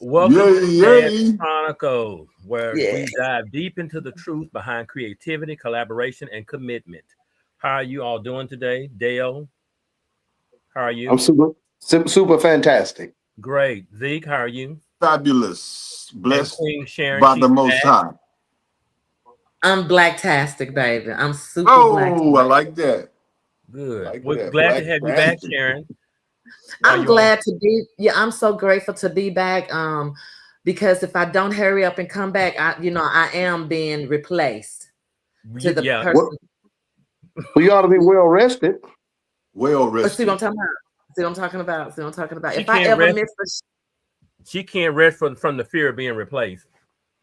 Welcome to Yay. JAZS Chronicles, where Yeah. we dive deep into the truth behind creativity, collaboration, and commitment. How are you all doing today? Dale, how are I'm you? super fantastic. Great. Zeke, how are you? Fabulous. And Blessed Queen Sharon, by she's the Most back. High. I'm blacktastic, baby. I'm super black. Oh, I like that. Good. Like We're that. glad to have you back, Fantastic. Sharon. Are I'm you all? glad to be. Yeah, I'm so grateful to be back. Because if I don't hurry up and come back, I am being replaced to the Yeah. Well, person. you ought to be well rested. Well See what I'm rested. talking about? See what I'm talking about? See what I'm talking about? She If I can't ever rest. miss a She can't rest from the fear of being replaced.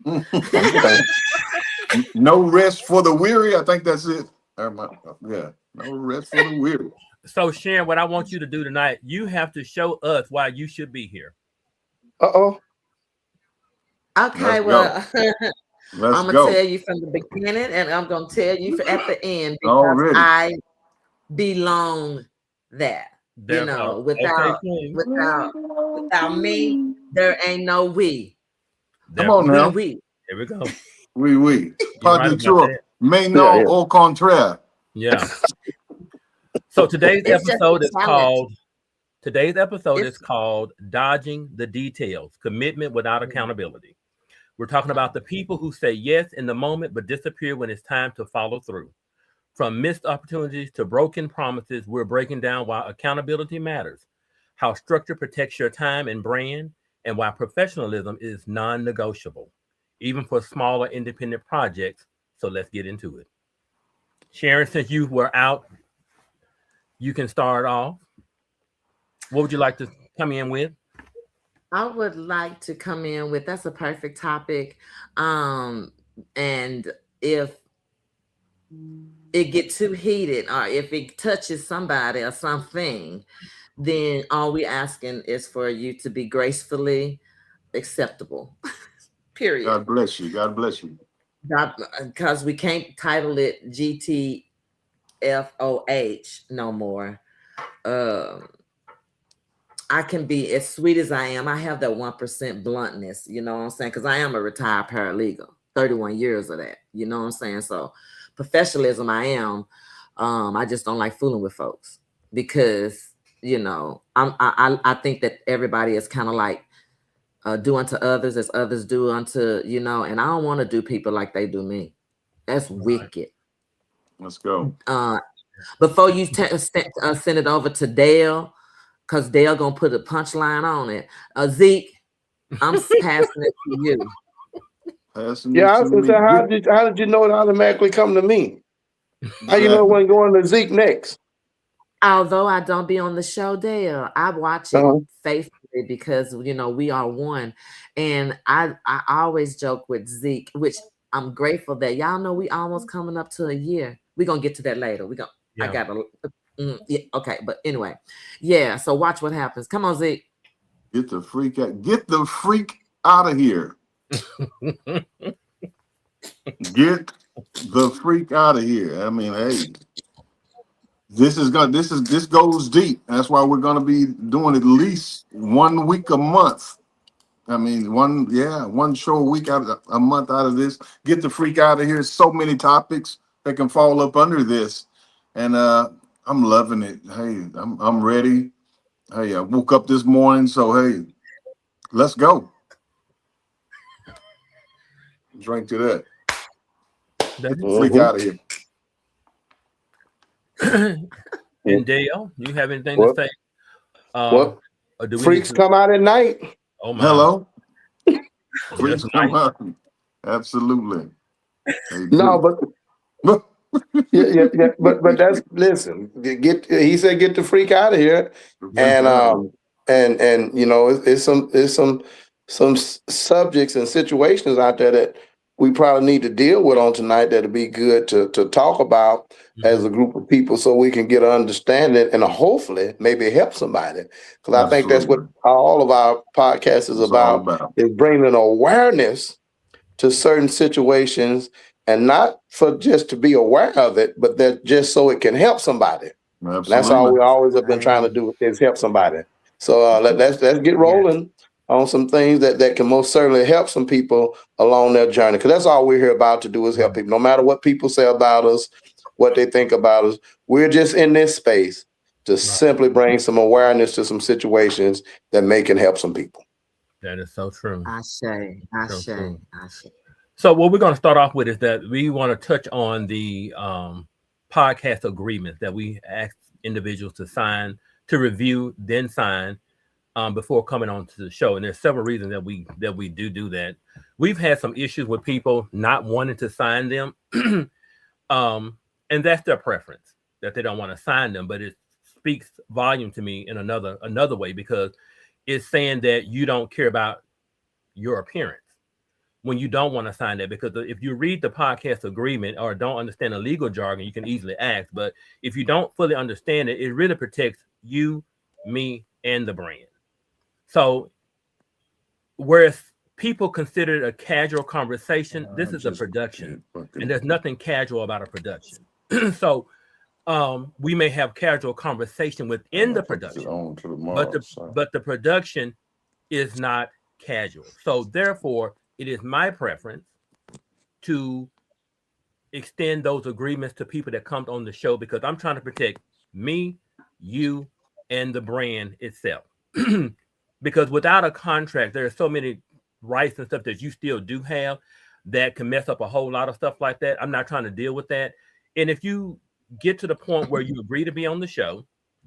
Okay. No rest for the weary. I think that's it. Yeah. No rest for the weary. So, Sharon, what I want you to do tonight, you have to show us why you should be here. Uh-oh. okay, Let's go. well, Let's I'm gonna go. tell you from the beginning, and I'm gonna tell you at the end because Already. I belong there. There, okay, Without Queen. without me, there ain't no we. Come There, on We now. we. there we go. Oui. You're Pas right du about tout. that. Mais Yeah, non, yeah. au contraire. Yeah. So It's just a challenge. today's episode is It's called Dodging the Details, Commitment Without Accountability. We're talking about the people who say yes in the moment but disappear when it's time to follow through. From missed opportunities to broken promises, we're breaking down why accountability matters, how structure protects your time and brand, and why professionalism is non-negotiable, even for smaller independent projects. So let's get into it. Sharon, since you were out, you can start off. What would you like to come in with? I would like to come in with that's a perfect topic. Um, and if it get too heated or if it touches somebody or something, then all we asking is for you to be gracefully acceptable. Period. God bless you. God bless you. Because we can't title it GTFOH no more. Um, I can be as sweet as I am. I have that 1% bluntness, you know what I'm saying? Because I am a retired paralegal, 31 years of that, you know what I'm saying? So professionalism, I am. I just don't like fooling with folks because, I think that everybody is kind of like do unto others as others do unto, and I don't want to do people like they do me. That's Right. wicked. Let's go. Before you send it over to Dale, because Dale gonna put a punchline on it. Zeke, I'm passing it to you. Passing Yeah, it I to was gonna me. say, Good. how did you know it automatically come to me? How you know it Exactly. wasn't going to Zeke next? Although I don't be on the show, Dale, I watch it Uh-huh. faithfully because we are one. And I always joke with Zeke, which I'm grateful that y'all know we almost coming up to a year. We're gonna get to that later. I Yeah. got yeah, okay, but anyway, yeah. So watch what happens. Come on, Zeke. Get the freak out. Get the freak out of here. Get the freak out of here. I mean, hey, this goes deep. That's why we're gonna be doing at least 1 week a month. I mean, one show a week out of a month out of this. Get the freak out of here. So many topics that can fall up under this, and I'm loving it. Hey, I'm ready. Hey, I woke up this morning, so hey, let's go. Drink to that. Get the freak out of here. And Dale, do you have anything to What? say? What? Or do we need Freaks to? come out at night. Oh my! Hello, Just freaks come night. out. Absolutely, they No, do. but yeah. But that's listen. He said get the freak out of here, Freak and out of here. it's some subjects and situations out there that we probably need to deal with on tonight that'd be good to talk about as Mhm. a group of people so we can get an understanding and hopefully maybe help somebody, because I think that's what Absolutely, all of our podcast is it's all about, about. is bringing awareness to certain situations, and not for just to be aware of it, but that just so it can help somebody. And that's all Absolutely. we always have been trying to Right. do, is help somebody. So let's get rolling on some things that can most certainly help some people along their journey. Because that's all we're here about to do is help people. No matter what people say about us, what they think about us, we're just in this space to simply bring some awareness to some situations that may can help some people. That is so true. I say. So what we're going to start off with is that we want to touch on the podcast agreement that we ask individuals to sign, to review, then sign before coming on to the show. And there's several reasons that we do that. We've had some issues with people not wanting to sign them, and that's their preference, that they don't want to sign them. But it speaks volume to me in another way, because it's saying that you don't care about your appearance when you don't want to sign that. Because if you read the podcast agreement or don't understand the legal jargon, you can easily ask. But if you don't fully understand it, it really protects you, me, and the brand. So whereas people consider it a casual conversation, this is a production, and there's nothing casual about a production. So we may have casual conversation within the production, but the production is not casual. So therefore, it is my preference to extend those agreements to people that come on the show, because I'm trying to protect me, you, and the brand itself. Because without a contract, there are so many rights and stuff that you still do have that can mess up a whole lot of stuff like that. I'm not trying to deal with that. And if you get to the point where you agree to be on the show,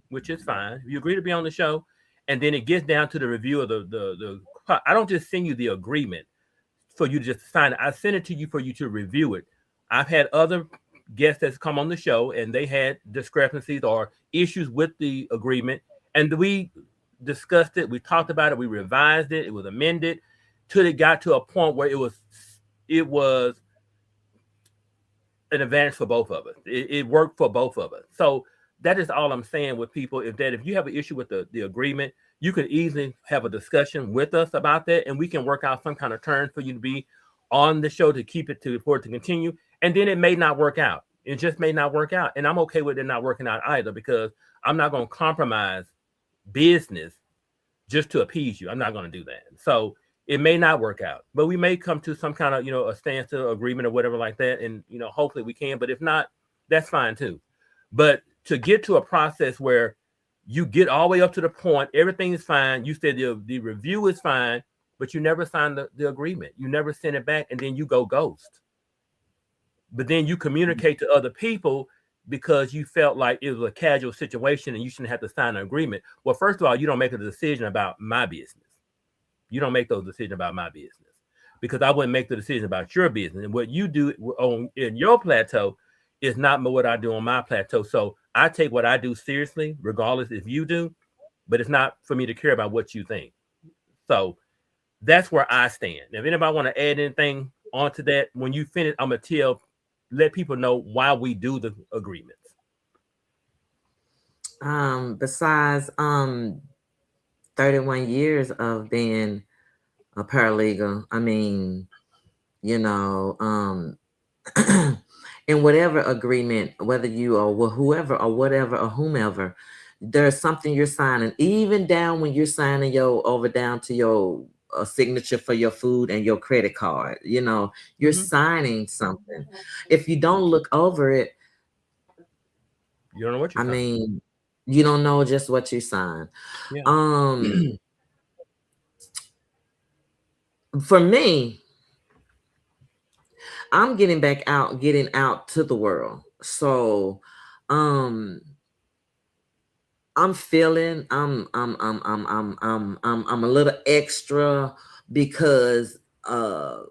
which is fine, if you agree to be on the show, and then it gets down to the review of the I don't just send you the agreement for you to just sign it. I send it to you for you to review it. I've had other guests that's come on the show and they had discrepancies or issues with the agreement, and we discussed it, we talked about it, we revised it, it was amended till it got to a point where it was an advantage for both of us. It worked for both of us. So that is all I'm saying with people, is that if you have an issue with the agreement, you can easily have a discussion with us about that, and we can work out some kind of terms for you to be on the show to keep it for it to continue. And then it may not work out. It just may not work out. And I'm okay with it not working out either, because I'm not going to compromise business just to appease you. I'm not going to do that. So it may not work out, but we may come to some kind of, a standstill agreement or whatever like that. And, hopefully we can, but if not, that's fine too. But to get to a process where you get all the way up to the point, everything is fine. You said the review is fine, but you never signed the agreement. You never send it back, and then you go ghost. But then you communicate to other people because you felt like it was a casual situation and you shouldn't have to sign an agreement. Well, first of all, you don't make a decision about my business. You don't make those decisions about my business, because I wouldn't make the decision about your business. And what you do in your plateau is not what I do on my plateau. So I take what I do seriously, regardless if you do, but it's not for me to care about what you think. So that's where I stand. If anybody want to add anything onto that, when you finish, I'm going to let people know why we do the agreements. Besides 31 years of being a paralegal, I mean, in whatever agreement, whether you or whoever or whatever or whomever, there's something you're signing, even down when you're signing down to your signature for your food and your credit card. You're signing something. If you don't look over it, you don't know what you're signing. I mean, you don't know just what you sign. Yeah. For me, I'm getting out to the world. So I'm feeling I'm a little extra because my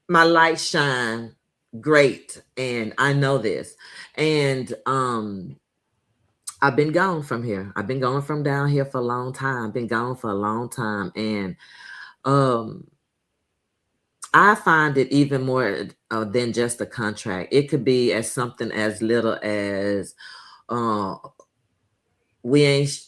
light shine great, and I know this. And I've been gone from here. I've been going from down here for a long time. I've been gone for a long time. And I find it even more than just a contract. It could be as something as little as we ain't,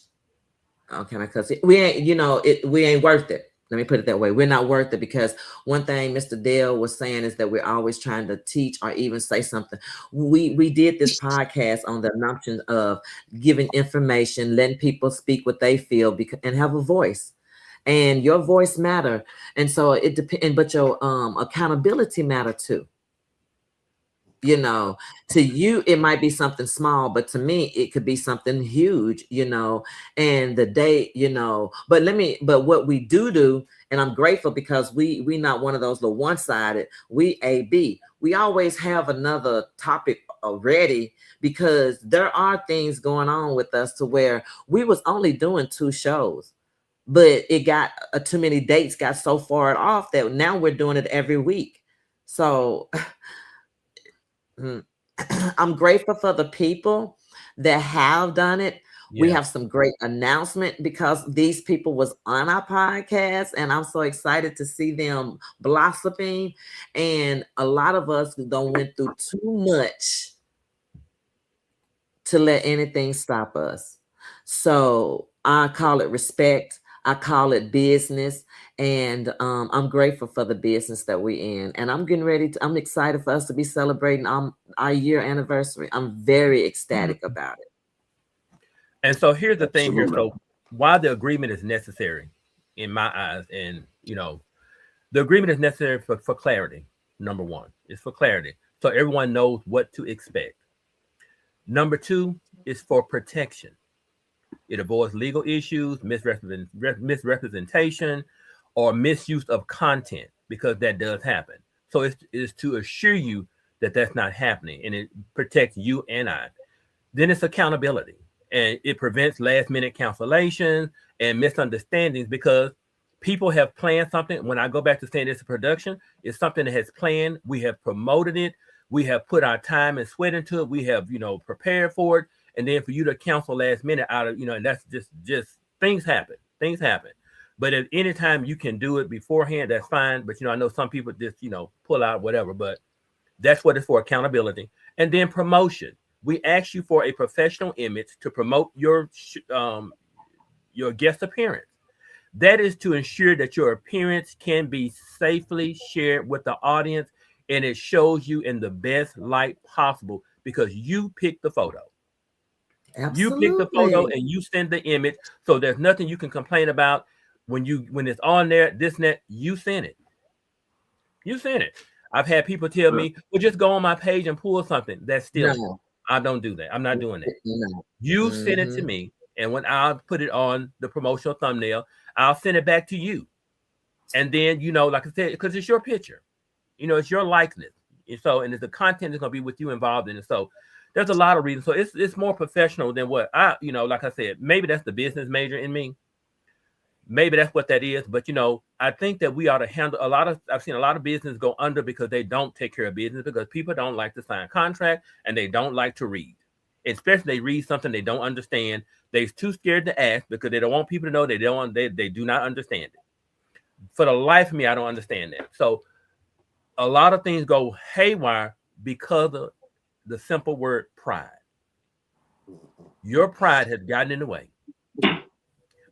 how can I cuss it? We ain't, we ain't worth it. Let me put it that way. We're not worth it, because one thing Mr. Dale was saying is that we're always trying to teach or even say something. We did this podcast on the assumption of giving information, letting people speak what they feel and have a voice. And your voice matter. And so it depends, but your accountability matter too. You know, to you, it might be something small, but to me, it could be something huge, you know, and the day, you know, but what we do, and I'm grateful because we not one of those little one-sided, we AB. We always have another topic already, because there are things going on with us to where we was only doing 2 shows. But it got too many dates got so far off that now we're doing it every week. So I'm grateful for the people that have done it. Yeah. We have some great announcement because these people was on our podcast, and I'm so excited to see them blossoming. And a lot of us don't went through too much to let anything stop us. So I call it respect. I call it business, and I'm grateful for the business that we're in. And I'm getting ready I'm excited for us to be celebrating our year anniversary. I'm very ecstatic about it. And so here's the thing here. So why the agreement is necessary in my eyes, and you know, the agreement is necessary for clarity. Number one, it's for clarity, so everyone knows what to expect. Number two is for protection. It avoids legal issues, misrepresentation, or misuse of content, because that does happen. So it's to assure you that that's not happening, and it protects you and I. Then it's accountability, and it prevents last-minute cancellations and misunderstandings, because people have planned something. When I go back to saying it's a production, it's something that has planned. We have promoted it. We have put our time and sweat into it. We have, prepared for it. And then for you to cancel last minute out of, and that's just things happen. But if any time you can do it beforehand, that's fine. But, I know some people just, pull out whatever, but that's what it's for, accountability. And then promotion. We ask you for a professional image to promote your guest appearance. That is to ensure that your appearance can be safely shared with the audience, and it shows you in the best light possible, because you pick the photo. Absolutely. You pick the photo and you send the image, so there's nothing you can complain about when it's on there. This and that, you send it. I've had people tell me, "Well, just go on my page and pull something." That's still no. I don't do that. I'm not doing that. No. You send it to me, and when I'll put it on the promotional thumbnail, I'll send it back to you. And then, like I said, because it's your picture, it's your likeness, and it's the content that's going to be with you involved in it. So there's a lot of reasons. So it's more professional than what like I said, maybe that's the business major in me. Maybe that's what that is. But, I think that we ought to handle I've seen a lot of business go under because they don't take care of business, because people don't like to sign contract and they don't like to read. Especially they read something they don't understand. They're too scared to ask because they don't want people to know they do not understand it. For the life of me, I don't understand that. So a lot of things go haywire because of the simple word pride. Your pride has gotten in the way.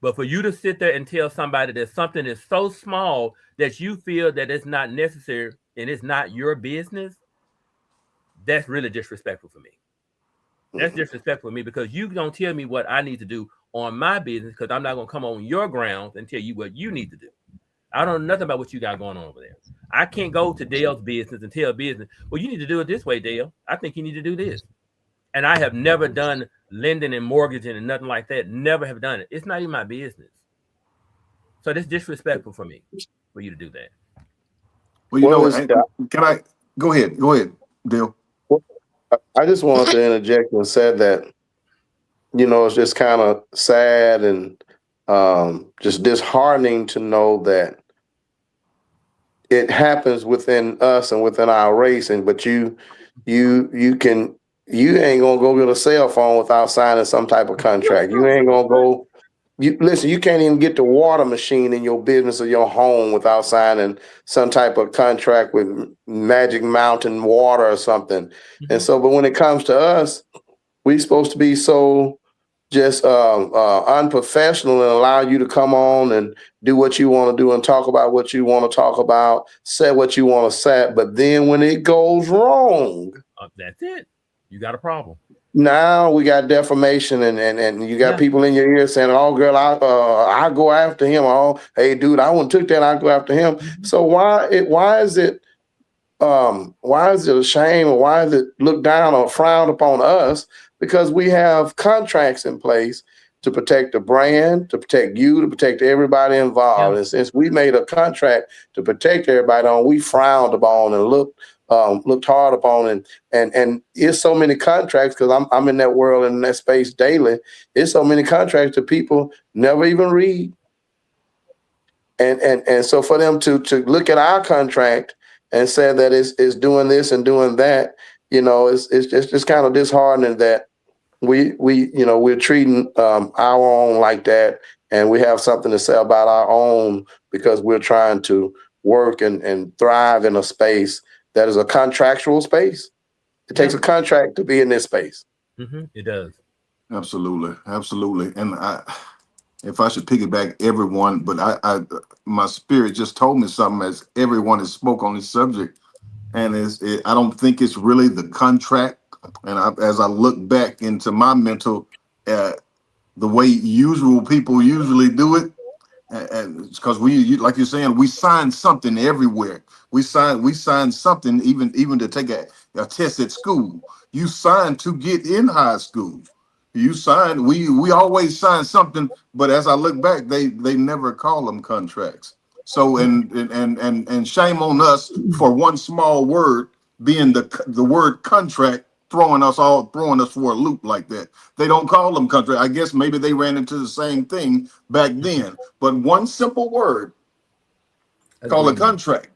But for you to sit there and tell somebody that something is so small that you feel that it's not necessary and it's not your business, that's really disrespectful for me. That's disrespectful for me, because you don't tell me what I need to do on my business, because I'm not going to come on your grounds and tell you what you need to do. I don't know nothing about what you got going on over there. I can't go to Dale's business and tell business, well, you need to do it this way, Dale. I think you need to do this. And I have never done lending and mortgaging and nothing like that. Never have done it. It's not even my business. So it's disrespectful for me, for you to do that. Well, can I go ahead? Go ahead, Dale. I just wanted to interject and said that, it's just kind of sad and just disheartening to know that it happens within us and within our race. But you ain't gonna go get a cell phone without signing some type of contract. You ain't gonna go. You can't even get the water machine in your business or your home without signing some type of contract with Magic Mountain Water or something. Mm-hmm. And so, but when it comes to us, we're supposed to be so just unprofessional and allow you to come on and do what you want to do and talk about what you want to talk about, say what you want to say. But then when it goes wrong, that's it. You got a problem. now we got defamation and you got people in your ear saying, "Oh, girl, I go after him." "Oh, hey, dude, I wouldn't took that. I go after him." So why is it a shame, or why is it looked down or frowned upon us? Because we have contracts in place to protect the brand, to protect you, to protect everybody involved. And since we made a contract to protect everybody on, we frowned upon and looked hard upon, and it's so many contracts, because I'm in that world, in that space daily. It's so many contracts that people never even read. And so for them to look at our contract and say that it's doing this and doing that, it's just kind of disheartening that we're treating our own like that, and we have something to say about our own because we're trying to work and thrive in a space that is a contractual space. It takes a contract to be in this space. It does. Absolutely. And if I should piggyback everyone, but I my spirit just told me something as everyone has spoke on this subject, and I don't think it's really the contract. And as I look back into my mental, the way people usually do it, and because like you're saying, we sign something everywhere. We sign something even to take a test at school. You sign to get in high school. You sign. We always sign something, but as I look back, they never call them contracts. So and shame on us for one small word being the word contract, throwing us for a loop like that. They don't call them contract. I guess maybe they ran into the same thing back then. But one simple word called a contract,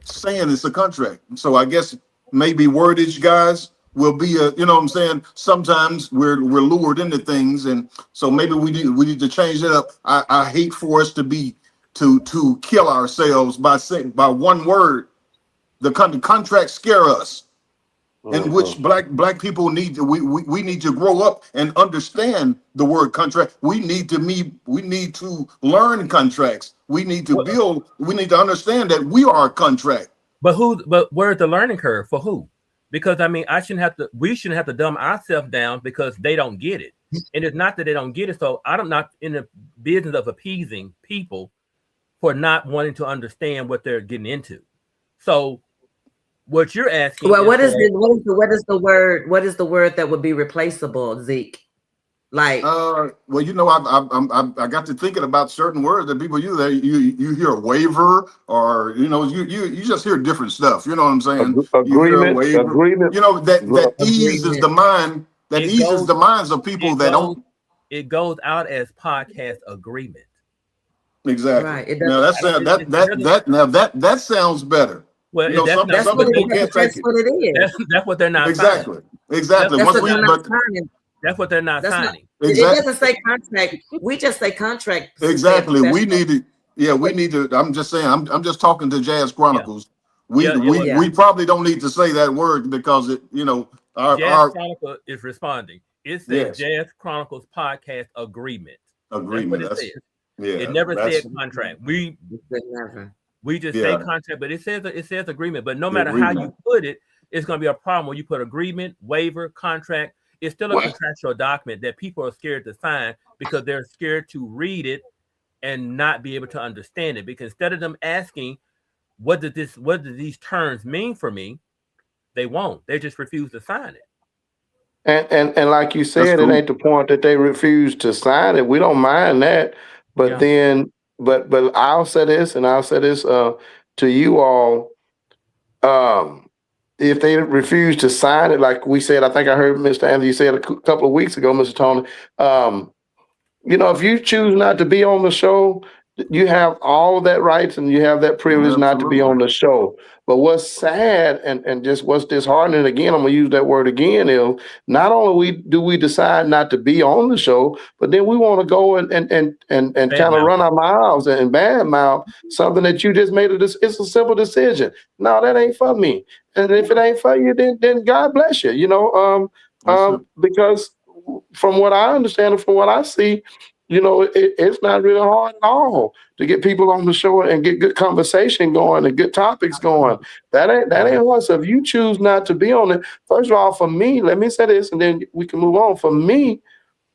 saying it's a contract. So I guess maybe wordage, guys, will be you know what I'm saying? Sometimes we're lured into things, and so maybe we need to change it up. I hate for us to kill ourselves by one word. The contract scare us. In which black people need to we need to grow up and understand the word contract. We need to learn contracts. We need to build. We need to understand that we are a contract. But where's the learning curve for who? Because I mean, we shouldn't have to dumb ourselves down because they don't get it. And it's not that they don't get it. So I'm not in the business of appeasing people for not wanting to understand what they're getting into. So what you're asking? Well, what is the word that would be replaceable, Zeke? Like, well, I got to thinking about certain words that people use. You hear a waiver, or you just hear different stuff. You know what I'm saying? Agreement. That eases the mind. That eases the minds of people that don't. It goes out as podcast agreement. Exactly. Right. Now that sounds better. Well, some people can't take it. That's what they're not exactly. signing. Exactly. That's what they're not signing. It doesn't say contract. We just say contract. Exactly. We need to. Yeah, we need to. I'm just saying. I'm just talking to JAZS Chronicles. Yeah. We probably don't need to say that word because our Chronicles is responding. It says JAZS Chronicles podcast agreement. Agreement. That's what it says. Yeah. It never said contract. We just say contract, but it says agreement. But no matter how you put it, it's going to be a problem when you put agreement, waiver, contract. It's still a contractual document that people are scared to sign because they're scared to read it and not be able to understand it. Because instead of them asking, what do these terms mean for me? They won't. They just refuse to sign it. And like you said, it ain't the point that they refuse to sign it. We don't mind that. But then, but I'll say this, and I'll say this to you all. If they refuse to sign it, like we said, I think I heard Mr. Anthony said a couple of weeks ago, Mr. Tony, if you choose not to be on the show, you have all of that rights and you have that privilege not to be on the show. But what's sad and just what's disheartening, again, I'm going to use that word again, is not only do we decide not to be on the show, but then we want to go and kind of run our mouths and badmouth something that you just made. It's a simple decision. No, that ain't for me. And if it ain't for you, then God bless you, because from what I understand and from what I see, it's not really hard at all to get people on the show and get good conversation going and good topics going. That ain't hard. So if you choose not to be on it, first of all, for me, let me say this, and then we can move on. For me,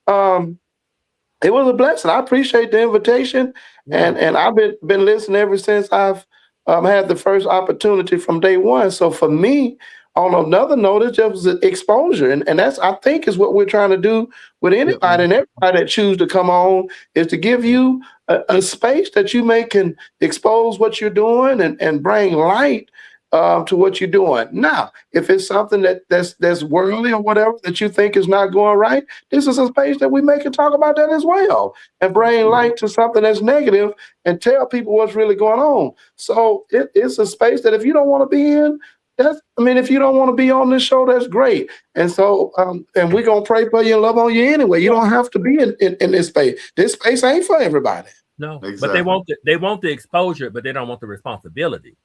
it was a blessing. I appreciate the invitation, and I've been listening ever since I've had the first opportunity from day one. So for me, on another note, it just was exposure, and that's, I think, is what we're trying to do with anybody and everybody that choose to come on, is to give you a space that you can expose what you're doing and bring light to what you're doing. Now, if it's something that's worldly or whatever that you think is not going right, this is a space that we can talk about that as well and bring light to something that's negative and tell people what's really going on. So it's a space that if you don't want to be in, if you don't want to be on this show, that's great. And so, and we're going to pray for you and love on you anyway. You don't have to be in this space. This space ain't for everybody. No, Exactly. but they want the exposure, but they don't want the responsibility.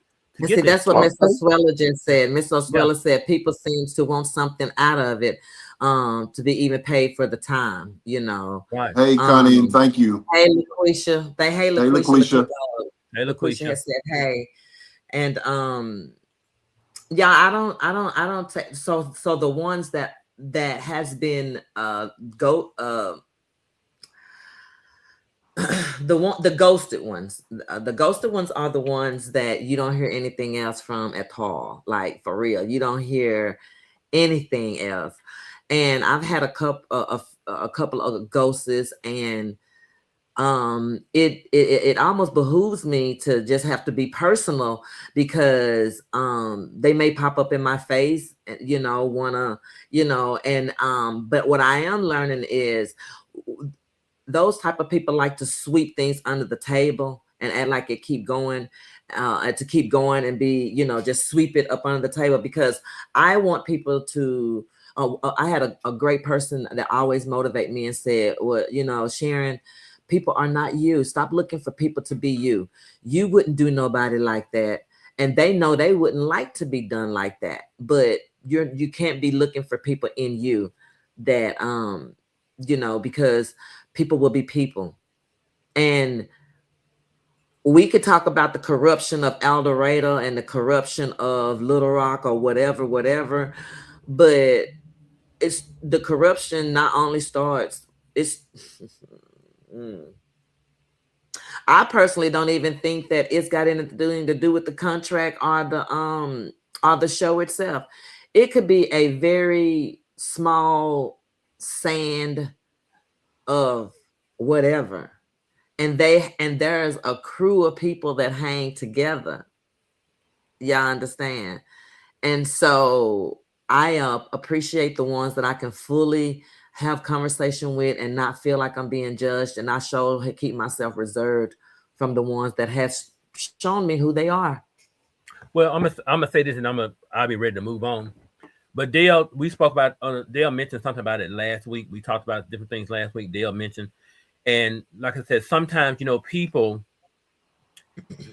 See, that's what Miss Oswella just said. Miss Oswella said people seems to want something out of it, to be even paid for the time, Right. Hey, Connie, and thank you. Hey, LaQuisha. Hey, LaQuisha. Hey, LaQuisha has said hey, and yeah, I don't take so the ones that has been the ghosted ones. The ghosted ones are the ones that you don't hear anything else from at all. Like, for real, you don't hear anything else. And I've had a couple of ghosts, and it almost behooves me to just have to be personal, because they may pop up in my face, but what I am learning is those type of people like to sweep things under the table and act like it keep going, to keep going and be, just sweep it up under the table, because I want people to, I had a great person that always motivate me and said, well, Sharon, people are not you. Stop looking for people to be you. You wouldn't do nobody like that. And they know they wouldn't like to be done like that. But you can't be looking for people in you that, because people will be people. And we could talk about the corruption of El Dorado and the corruption of Little Rock or whatever. But it's the corruption not only starts, I personally don't even think that it's got anything to do with the contract or the show itself. It could be a very small sand of whatever, and there's a crew of people that hang together. Y'all understand? And so I appreciate the ones that I can fully have conversation with and not feel like I'm being judged, and I keep myself reserved from the ones that have shown me who they are. Well, I'm gonna say this, and I'll be ready to move on. But Dale, we spoke about, Dale mentioned something about it last week. We talked about different things last week. Dale mentioned, and like I said, sometimes people,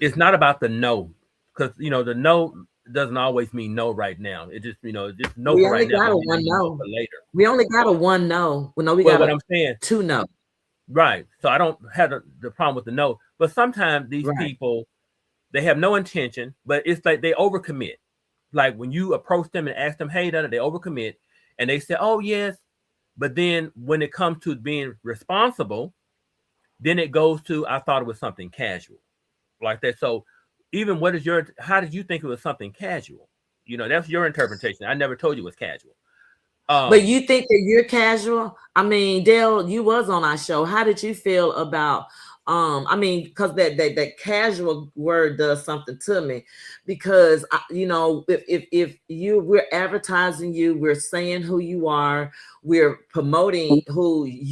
it's not about the no, because the no doesn't always mean no right now. It just just no we right now. We only got a one no for later. We only got a one no. Well, no, we got what I'm saying, two no. Right. So I don't have the problem with the no, but sometimes these people, they have no intention, but it's like they overcommit. Like when you approach them and ask them, hey, they overcommit, and they say, oh, yes. But then when it comes to being responsible, then it goes to, I thought it was something casual like that. So even how did you think it was something casual? That's your interpretation. I never told you it was casual. But you think that you're casual? I mean, Dale, you was on our show. How did you feel about, because that casual word does something to me, because if we're advertising you, we're saying who you are, we're promoting who if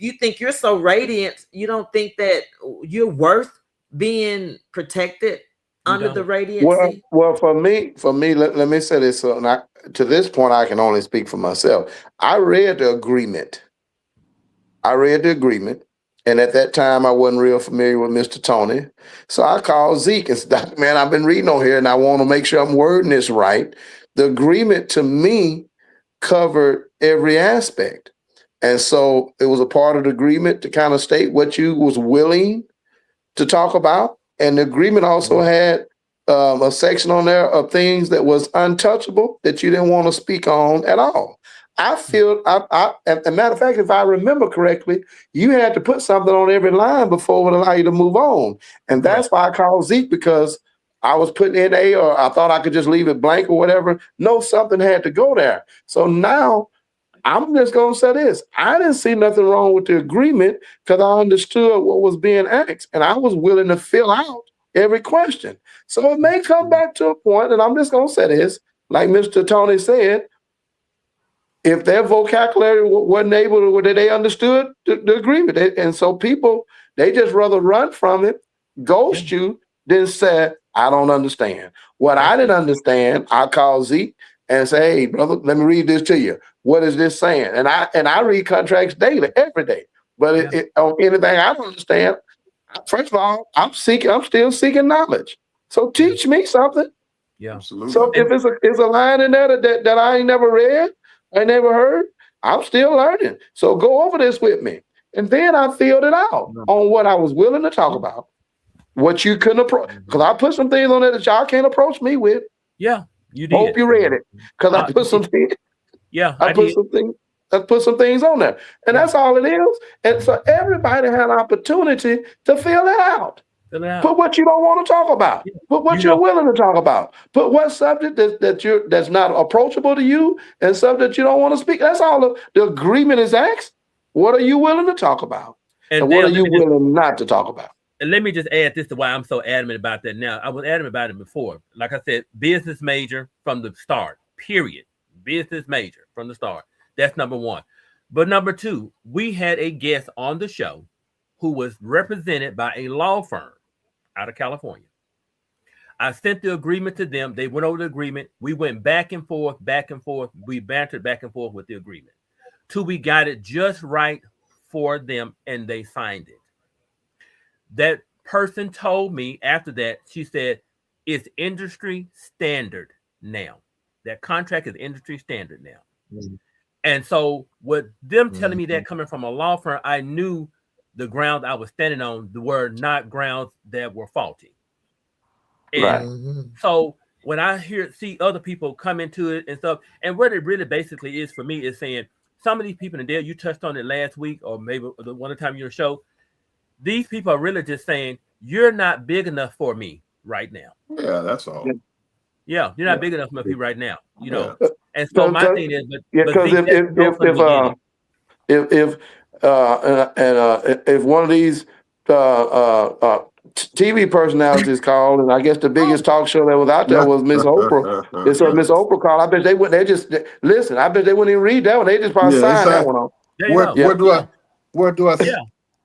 you think you're so radiant, you don't think that you're worth being protected under the radiancy? Well, for me, let me say this. So to this point, I can only speak for myself. I read the agreement. And at that time, I wasn't real familiar with Mr. Tony. So I called Zeke and said, man, I've been reading on here and I want to make sure I'm wording this right. The agreement to me covered every aspect. And so it was a part of the agreement to kind of state what you was willing to talk about. And the agreement also had a section on there of things that was untouchable that you didn't want to speak on at all. I feel, as a matter of fact, if I remember correctly, you had to put something on every line before it would allow you to move on. And that's why I called Zeke, because I was putting in A, or I thought I could just leave it blank or whatever. No, something had to go there. So now I'm just going to say this. I didn't see nothing wrong with the agreement because I understood what was being asked, and I was willing to fill out every question. So it may come back to a point, and I'm just going to say this, like Mr. Tony said, if their vocabulary wasn't able to, that they understood the agreement. And so people, they just rather run from it, ghost you, than say, I don't understand. What I didn't understand, I call Zeke and say, hey, brother, let me read this to you. What is this saying? And I read contracts daily, every day. But on anything I don't understand, first of all, I'm still seeking knowledge. So teach me something. Yeah, absolutely. So if it's a line in there that I ain't never read, I never heard, I'm still learning. So go over this with me. And then I filled it out on what I was willing to talk about, what you couldn't approach. Because I put some things on there that y'all can't approach me with. Yeah, you did. Hope you read it. Because I put some things. Yeah, I put some things on there. And that's all it is. And so everybody had an opportunity to fill it out. Put what you don't want to talk about. Put what you're willing to talk about. Put what subject that's not approachable to you and subject you don't want to speak. That's all the agreement is asked. What are you willing to talk about? And what are you willing not to talk about? And let me just add this to why I'm so adamant about that now. I was adamant about it before. Like I said, business major from the start, period. Business major from the start. That's number one. But number two, we had a guest on the show who was represented by a law firm out of California. I sent the agreement to them. They went over the agreement. We went back and forth. We bantered back and forth with the agreement till we got it just right for them, and they signed it. That person told me after that, she said, it's industry standard now. That contract is industry standard now. Mm-hmm. And so with them telling me that coming from a law firm, I knew the ground I was standing on were not grounds that were faulty. And so when I see other people come into it and stuff, and what it really basically is for me is saying, some of these people, and Dale, you touched on it last week, or maybe one time in your show, these people are really just saying, you're not big enough for me right now. Yeah, that's all. Yeah, you're not big enough for me right now, you know. And so my thing is, because if one of these TV personalities called, and I guess the biggest talk show that was out there was Miss Oprah. And so Miss Oprah called. I bet they wouldn't. Listen. I bet they wouldn't even read that one. They just probably signed that one on. Where do I? Yeah,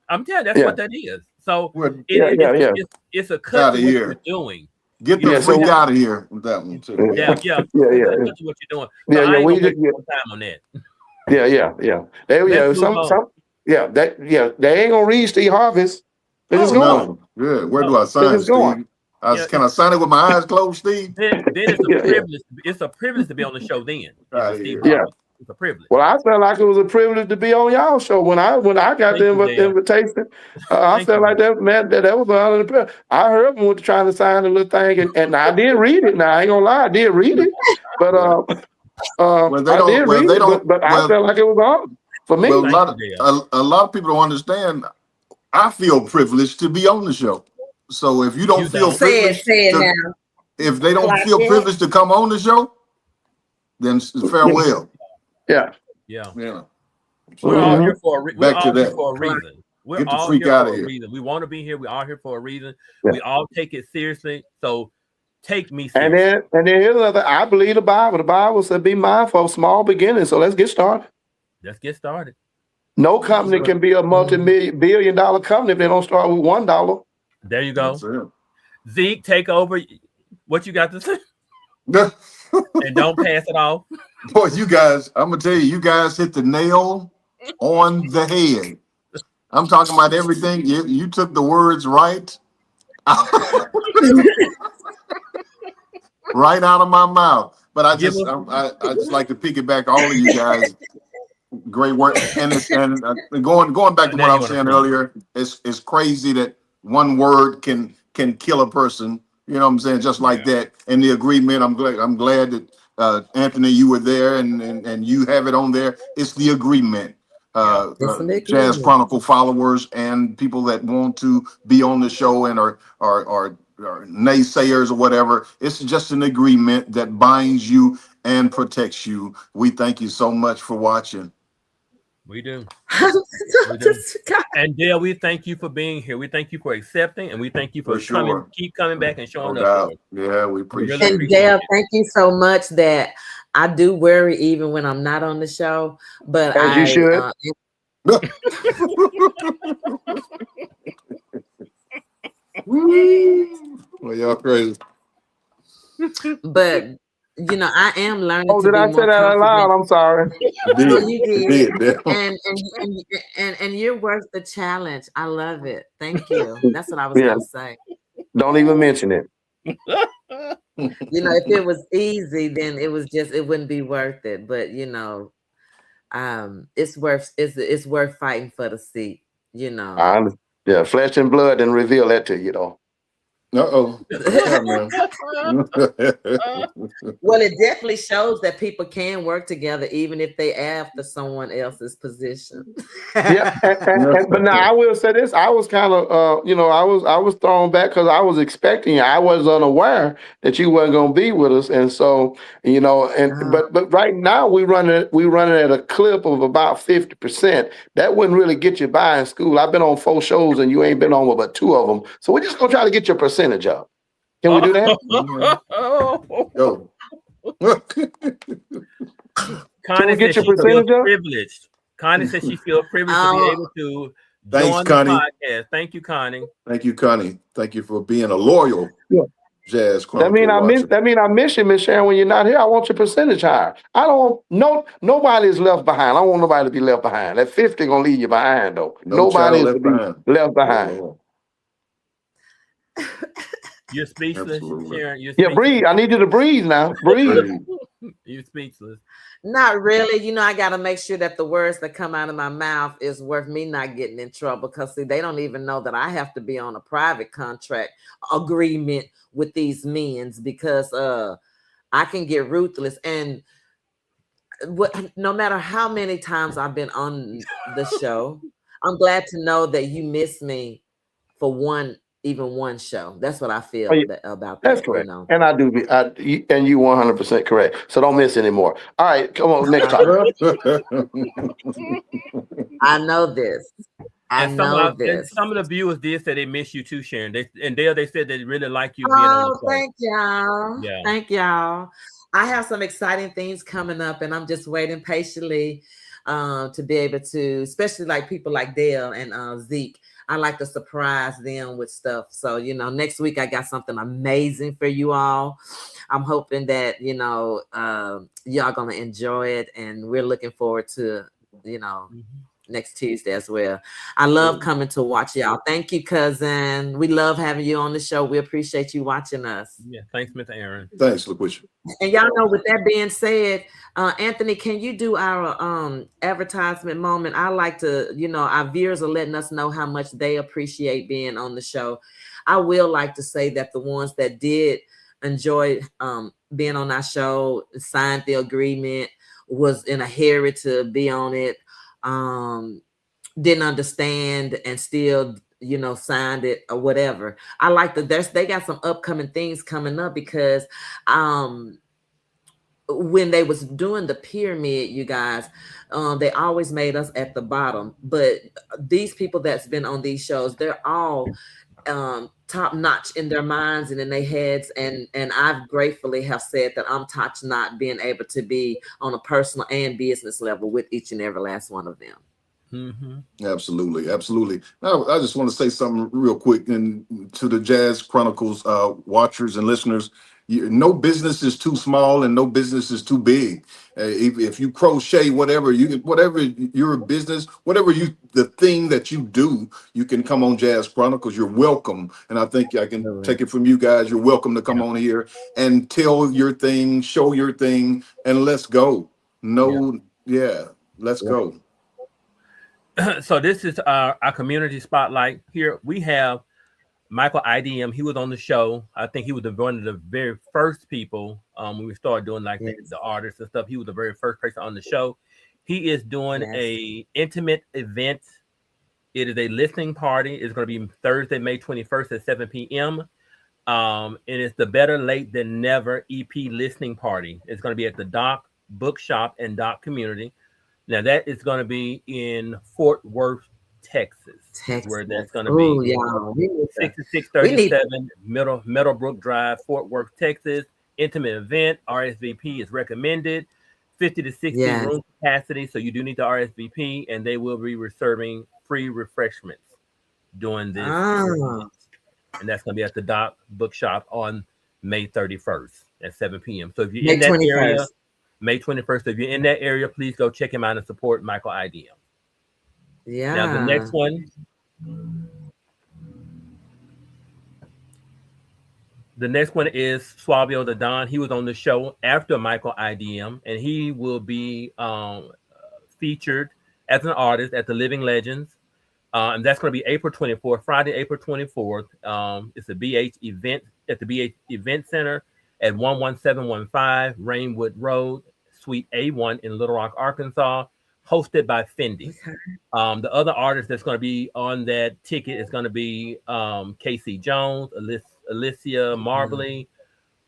I'm telling you, that's what that is. So it's a cut to what you're doing. Get the freak out of here with that one too. Yeah. What you're doing. So I ain't gonna waste time on that. They ain't gonna read Steve Harvey's. It's going. Good. Where do I sign, Steve? Can I sign it with my eyes closed, Steve? Then it's a privilege. It's a privilege to be on the show. Then, it's a privilege. Well, I felt like it was a privilege to be on y'all show when I got the invitation. I felt like that, man. That was an honor. I heard them trying to sign the little thing, and I did read it. Now I ain't gonna lie, I did read it, but I felt like it was on for me. Well, a lot of people don't understand. I feel privileged to be on the show. So if you don't feel privileged, if they don't feel privileged to come on the show, then farewell. Yeah. We're all here for a reason. We're all here for a reason. We want to be here. We're all here for a reason. We all take it seriously. So take me seriously. And then here's another. I believe the Bible. The Bible said, "Be mindful of small beginnings." So let's get started. No company can be a multi-billion-dollar company if they don't start with $1. There you go. Zeke, take over. What you got to say? And don't pass it off. Boy, you guys, I'm gonna tell you, you guys hit the nail on the head. I'm talking about everything. You took the words right, right out of my mouth. But I Give just us I just like to piggyback all of you guys. Great work. And going back to now what I you was want to saying preach. earlier, it's crazy that one word can kill a person. You know what I'm saying? Just like that. And the agreement, I'm glad that Anthony, you were there and you have it on there. It's the agreement. It's an Jazz agreement. Chronicle followers and people that want to be on the show and are naysayers or whatever. It's just an agreement that binds you and protects you. We thank you so much for watching. We do. We do. And Dale, we thank you for being here. We thank you for accepting, and we thank you for For sure. keep coming back and showing No up for doubt. us. Yeah, we We really appreciate And it. appreciate Dale, it. thank you so much that I do worry even when I'm not on the show, but As you should. Well, y'all crazy. but you know, I am learning Oh, to did be I say more that out confident. loud? I'm sorry. No, you It did. did. And you're worth the challenge. I love it. Thank you. That's what I was Yeah, gonna say. don't even mention it. You know, if it was easy, then it wouldn't be worth it. But you know, it's worth fighting for the seat, you know. Yeah, flesh and blood didn't reveal that to you, though. Uh-oh. Watch out, man. Well, it definitely shows that people can work together even if they after someone else's position. Yeah, but now I will say this: I was kind of, I was thrown back because I was expecting you. I was unaware that you weren't going to be with us, and so but right now we running at a clip of about 50%. That wouldn't really get you by in school. I've been on 4 shows and you ain't been on but 2 of them, so we're just gonna try to get your percentage up. Can we do that? Go. Connie get says your she feels percentage up? privileged. Connie says she feels privileged to be able to Thanks, join the Connie. podcast. Thank you, Connie. Thank you, Connie. Thank you for being a loyal Jazz That mean Chronicle watcher. I miss you, Miss Sharon, when you're not here. I want your percentage higher. I don't want nobody is left behind. I don't want nobody to be left behind. That 50 gonna leave you behind though. No Nobody child is to left be behind. left behind. Oh, You're speechless, absolutely. Sharon. You're Yeah, speechless. breathe. I need you to breathe now. Breathe. You're speechless. Not really. You know, I got to make sure that the words that come out of my mouth is worth me not getting in trouble, because see, they don't even know that I have to be on a private contract agreement with these men's, because I can get ruthless. And no matter how many times I've been on the show, I'm glad to know that you miss me for even one show. That's what I feel about That's that, correct. you know. And and you 100% correct. So don't miss anymore. All right, come on, next topic. I know this. And some of the viewers did say they miss you too, Sharon. They said they really like you being on the show. Thank y'all. Yeah. Thank y'all. I have some exciting things coming up, and I'm just waiting patiently to be able to, especially like people like Dale and Zeke. I like to surprise them with stuff. So, you know, next week I got something amazing for you all. I'm hoping that, you know, y'all gonna enjoy it, and we're looking forward to, you know, next Tuesday as well. I love coming to watch y'all. Thank you, cousin. We love having you on the show. We appreciate you watching us. Yeah, thanks, Mr. Aaron. Thanks, LaQuisha. And y'all know, with that being said, Anthony, can you do our advertisement moment? I like to, you know, our viewers are letting us know how much they appreciate being on the show. I will like to say that the ones that did enjoy being on our show, signed the agreement, was in a hurry to be on it, didn't understand and still, you know, signed it or whatever. I like they got some upcoming things coming up, because when they was doing the pyramid, you guys, they always made us at the bottom. But these people that's been on these shows, they're all top notch in their minds and in their heads, and I've gratefully have said that I'm top notch, being able to be on a personal and business level with each and every last one of them. Absolutely, absolutely. Now, I just want to say something real quick, and to the Jazz Chronicles watchers and listeners, No business is too small and no business is too big. If you crochet, whatever your business, the thing that you do, you can come on Jazz Chronicles. You're welcome, and I think I can take it from you guys. You're welcome to come on here and tell your thing, show your thing, and let's go. Let's go. So this is our community spotlight. Here we have Michael IDM. He was on the show. I think he was one of the very first people when we started doing like the artists and stuff. He was the very first person on the show. He is doing a intimate event. It is a listening party. It's going to be Thursday, May 21st at 7 p.m. And it's the Better Late Than Never EP listening party. It's going to be at the Doc Bookshop and Doc Community. Now that is going to be in Fort Worth, Texas. Where that's going to be 6637 Meadowbrook Drive, Fort Worth, Texas. Intimate event. RSVP is recommended. 50 to 60 room capacity. So you do need the RSVP, and they will be serving free refreshments during this. And that's going to be at the Doc Bookshop on May 31st at 7 p.m. So if you're in that area, May 21st, if you're in that area, please go check him out and support Michael IDM. Yeah. Now the next one. The next one is Suavio the Don. He was on the show after Michael IDM, and he will be featured as an artist at the Living Legends. And that's going to be April 24th, Friday, April 24th. It's a BH event at the BH Event Center at 11715 Rainwood Road, Suite A1 in Little Rock, Arkansas, hosted by Fendi. The other artist that's going to be on that ticket is going to be Casey Jones, Alicia Marbley,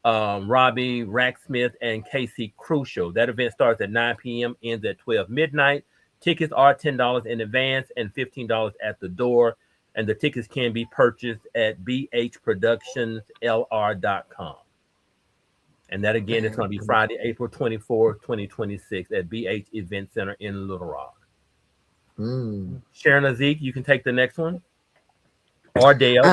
Robbie Racksmith, and Casey Crucial. That event starts at 9 p.m., ends at 12 midnight. Tickets are $10 in advance and $15 at the door. And the tickets can be purchased at bhproductionslr.com. And that again is going to be Friday, April 24th, 2026 at BH Event Center in Little Rock. Sharon or Zeke, you can take the next one. Or Dale.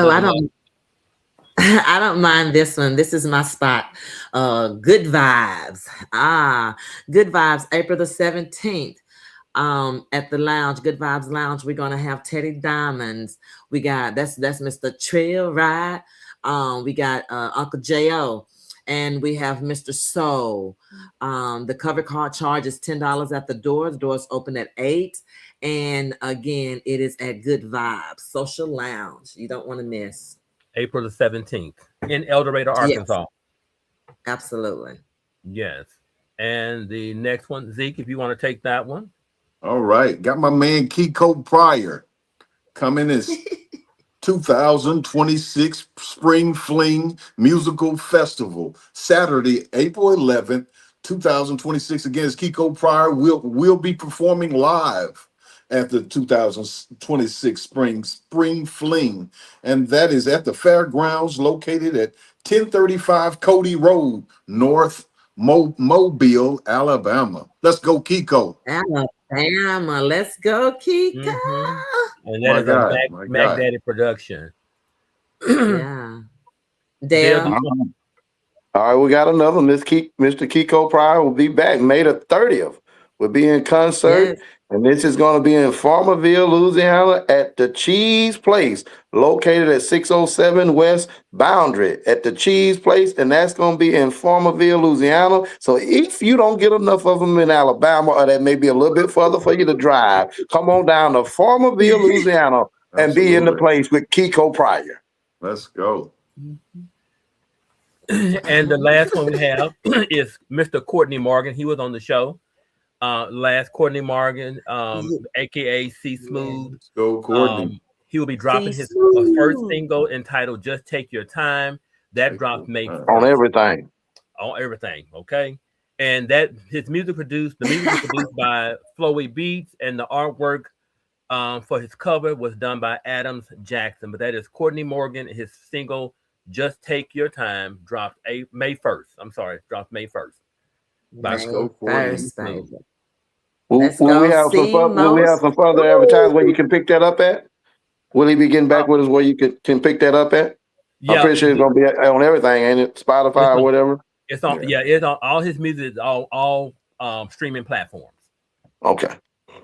I don't mind this one. This is my spot. Good Vibes. Good Vibes, April the 17th. At the lounge, Good Vibes Lounge, we're gonna have Teddy Diamonds. We got that's Mr. Trail Ride. We got Uncle J.O. and we have Mr. Soul. The cover card charge is $10 at the door. The doors open at 8. And again, it is at Good Vibes Social Lounge. You don't want to miss. April the 17th in El Dorado, Arkansas. Yes. Absolutely. Yes. And the next one, Zeke, if you want to take that one. All right. Got my man Kiko Pryor coming as 2026 Spring Fling Musical Festival, Saturday, April 11th, 2026. Again, it's Kiko Pryor. We'll be performing live at the 2026 Spring Fling, and that is at the fairgrounds located at 1035 Cody Road, North Mobile, Alabama. Let's go, Kiko. Alabama. Let's go, Kiko. And that is a Mac Daddy production. Yeah. Dale. All right, we got another. Mr. Kiko Pryor will be back May the 30th. We'll be in concert. Yes. And this is going to be in Farmerville, Louisiana at the Cheese Place, located at 607 West Boundary at the Cheese Place. And that's going to be in Farmerville, Louisiana. So if you don't get enough of them in Alabama, or that may be a little bit further for you to drive, come on down to Farmerville, Louisiana and be in the place with Kiko Pryor. Let's go. And the last one we have is Mr. Courtney Morgan. He was on the show. Courtney Morgan, aka C Smooth. Let's go, Courtney. He will be dropping his first single entitled "Just Take Your Time." That dropped May 1st. On everything. Okay. And that the music was produced by Flowy Beats, and the artwork for his cover was done by Adams Jackson. But that is Courtney Morgan. His single "Just Take Your Time" dropped May 1st. Dropped May 1st. Let's go, Courtney. Will we have some further advertising where you can pick that up at? Will he be getting back with us where you can pick that up at? I'm pretty sure it's gonna be on everything, ain't it? Spotify or whatever. It's on. Yeah, it's on all his music is all streaming platforms. Okay.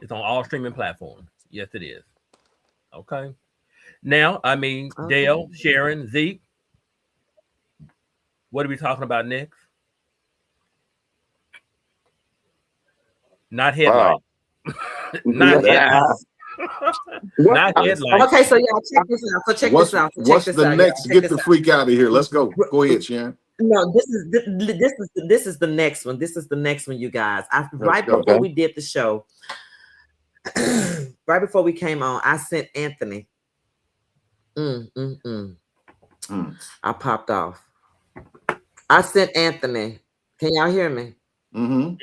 It's on all streaming platforms. Yes, it is. Okay. Now, I mean, Dale, Sharon, Zeke. What are we talking about next? Not headlights. Not headlights. Not headlights. Okay, so y'all check this out. So check this out. What's the next? Get the freak out of here. Let's go. Go ahead, Sharon. No, this is the next one. This is the next one, you guys. Right before we did the show, right before we came on, I sent Anthony. I popped off. I sent Anthony. Can y'all hear me?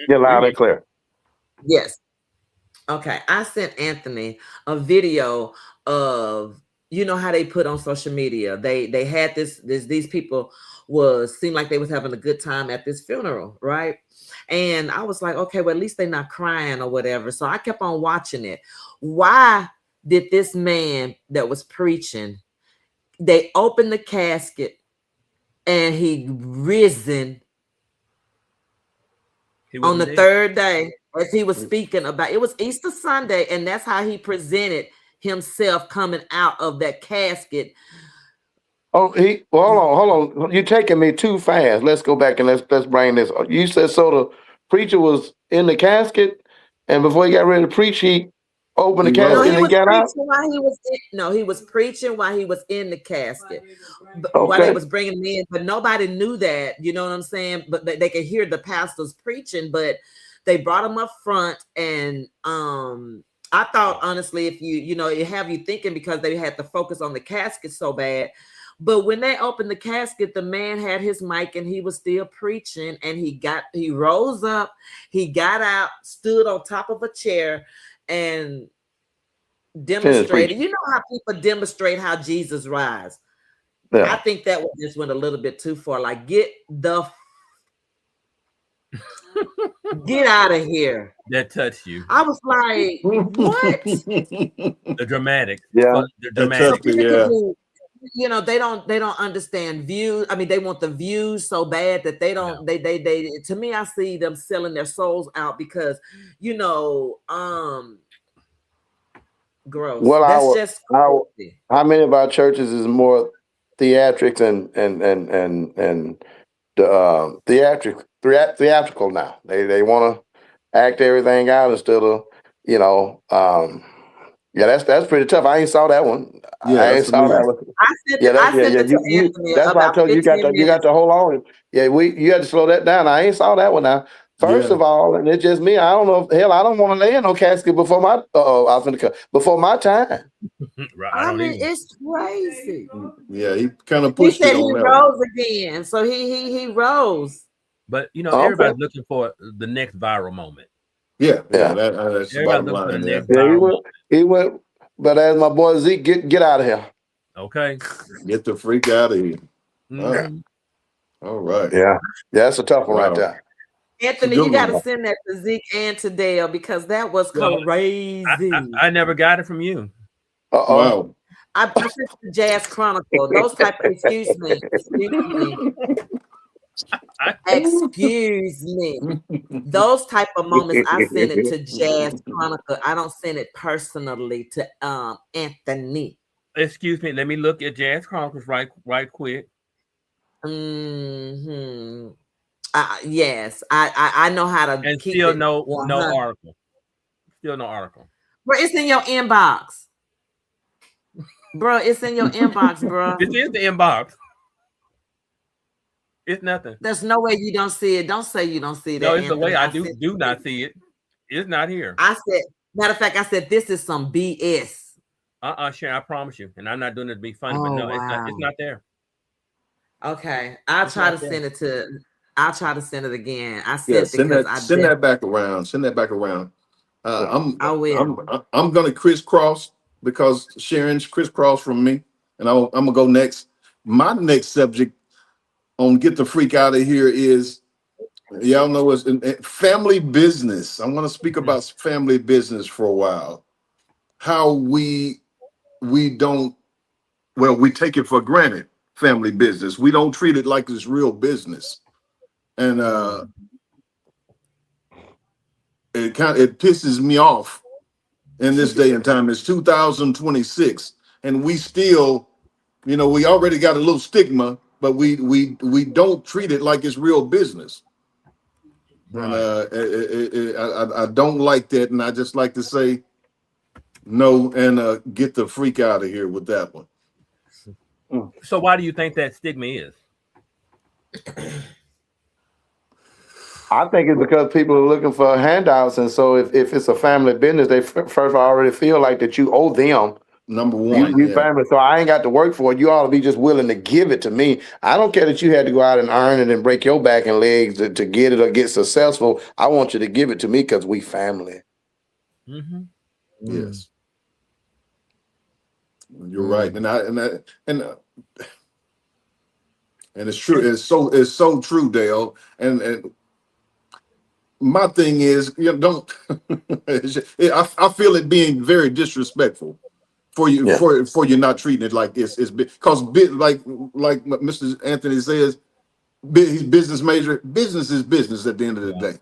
Get loud and clear. Yes. Okay. I sent Anthony a video of, you know how they put on social media. They had these people seemed like they was having a good time at this funeral, right? And I was like, okay, well, at least they're not crying or whatever. So I kept on watching it. Why did this man that was preaching, they opened the casket and he risen on the third day as he was speaking about, it was Easter Sunday, and that's how he presented himself coming out of that casket. Oh, hold on. You're taking me too fast. Let's go back and let's bring this. You said so the preacher was in the casket, and before he got ready to preach, he opened the casket and he got out. He was preaching while he was in the casket, while they was bringing him in, but nobody knew that. You know what I'm saying? But they could hear the pastors preaching, but they brought him up front, and I thought honestly, if it have you thinking because they had to focus on the casket so bad. But when they opened the casket, the man had his mic and he was still preaching, and he rose up, he got out, stood on top of a chair and demonstrated. You know how people demonstrate how Jesus rise. Yeah. I think that just went a little bit too far. Like, get out of here. That touched you. I was like, what? The dramatic. Yeah. The dramatic. Yeah. You know, they don't understand views. I mean, they want the views so bad that they don't, they to me, I see them selling their souls out because, gross. Well, that's just crazy. How many of our churches is more theatrics and the theatrical now? They want to act everything out instead of, that's pretty tough. I ain't saw that one. Yeah, I ain't saw that one. That's why I told you got to hold on. Yeah, you had to slow that down. I ain't saw that one now. First of all, and it's just me. I don't know. Hell, I don't want to lay in no casket before my before my time. Right, I mean, it's crazy. Yeah, he kind of pushed. He said he rose again, so he rose. But everybody's looking for the next viral moment. Yeah. That's the bottom line. He went. But as my boy Zeke, get out of here. Okay. Get the freak out of here. All right. Yeah, that's a tough one right there. Anthony, you got to send that to Zeke and to Dale because that was crazy. I never got it from you. Wow. I sent the JAZS Chronicles. Those type of, excuse me. Those type of moments, I send it to JAZS Chronicles. I don't send it personally to Anthony. Excuse me. Let me look at JAZS Chronicles right quick. Yes, I know how to and keep still it no article. Still no article. Bro, it's in your inbox. Bro, it's in your inbox, bro. It's in the inbox. It's nothing. There's no way you don't see it. Don't say you don't see that. No, it's the way I do not see it. It's not here. I said, matter of fact, I said this is some BS. Sharon, I promise you. And I'm not doing it to be funny, but no, it's not there. Okay. I'll try to send it again. I said send that back around. Send that back around. I'm gonna crisscross because Sharon's crisscross from me, and I'm gonna go next. My next subject on Get the Freak Out of Here is, y'all know, it's family business. I want to speak about family business for a while. How we take it for granted. family business. We don't treat it like it's real business. And it pisses me off in this day and time. It's 2026, and we still, we already got a little stigma, but we don't treat it like it's real business. Right. And I don't like that, and I just like to say no and get the freak out of here with that one. So why do you think that stigma is? I think it's because people are looking for handouts, and so if it's a family business, they first already feel like that you owe them. Number one, you family, so I ain't got to work for it. You ought to be just willing to give it to me. I don't care that you had to go out and earn it and break your back and legs to get it or get successful. I want you to give it to me because we family. Mm-hmm. Yes, you're right, and it's true. It's so true, Dale. And my thing is, don't. I feel it being very disrespectful for you, for you not treating it like it's because like Mr. Anthony says, he's business major. Business is business at the end of the day.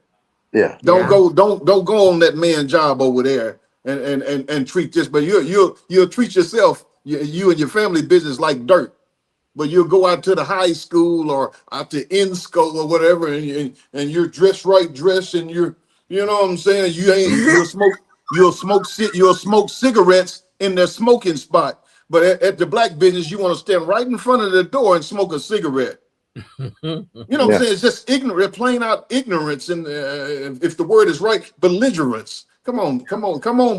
Yeah. Don't go on that man job over there and treat this, but you'll treat yourself, you and your family business like dirt. But you'll go out to the high school or out to INSCO or whatever, and you're dressed, and you know what I'm saying? You'll smoke cigarettes in their smoking spot. But at the black business, you want to stand right in front of the door and smoke a cigarette. You know what I'm saying? It's just ignorant, plain out ignorance, and if the word is right, belligerence. Come on,